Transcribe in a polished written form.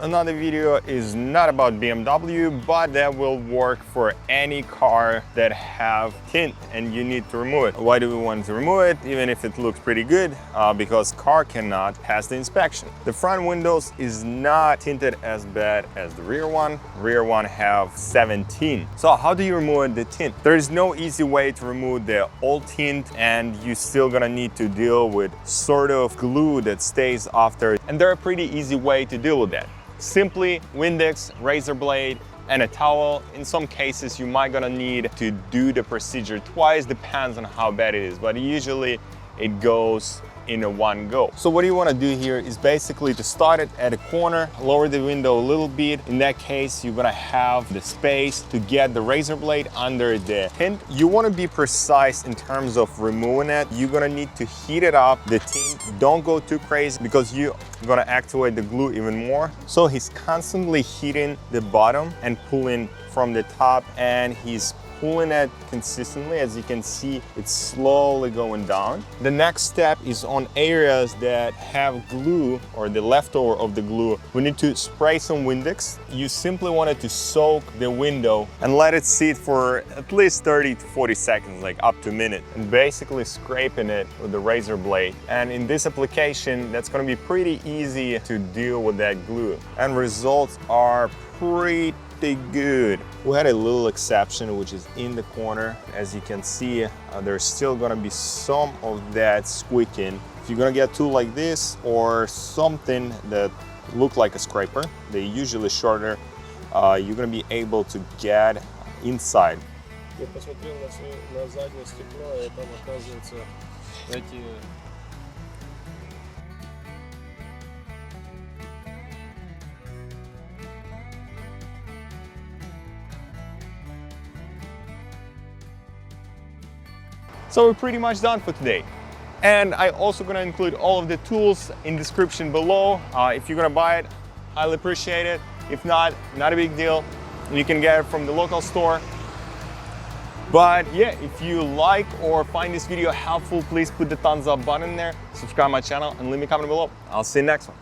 Another video is not about BMW, but that will work for any car that have tint and you need to remove it. Why do we want to remove it, even if it looks pretty good? Because car cannot pass the inspection. The front windows is not tinted as bad as the rear one. Rear one have 17. So how do you remove the tint? There is no easy way to remove the old tint, and you still gonna need to deal with sort of glue that stays after. And there are pretty easy way to deal with that. Simply Windex, razor blade, and a towel. In some cases, you might gonna need to do the procedure twice, depends on how bad it is, but usually it goes in a one go. So what you want to do here is basically to start it at a corner, lower the window a little bit. In that case, you're gonna have the space to get the razor blade under the tint. You want to be precise in terms of removing it. You're gonna need to heat it up, the tint. Don't go too crazy because you're gonna activate the glue even more. So he's constantly heating the bottom and pulling from the top, and he's pulling it consistently. As you can see, it's slowly going down. The next step is on areas that have glue or the leftover of the glue. We need to spray some Windex. You simply wanted to soak the window and let it sit for at least 30 to 40 seconds, like up to a minute, and basically scraping it with the razor blade. And in this application, that's going to be pretty easy to deal with that glue, and results are pretty good. We had a little exception, which is in the corner. As you can see, there's still gonna be some of that squeaking. If you're gonna get a tool like this or something that look like a scraper, they're usually shorter, you're gonna be able to get inside. Я посмотрел на заднее стекло, и там оказывается эти... So we're pretty much done for today. And I also gonna include all of the tools in description below. If you're gonna buy it, highly appreciate it. If not, not a big deal. You can get it from the local store. But yeah, if you like or find this video helpful, please put the thumbs up button there, subscribe my channel, and leave me a comment below. I'll see you next one.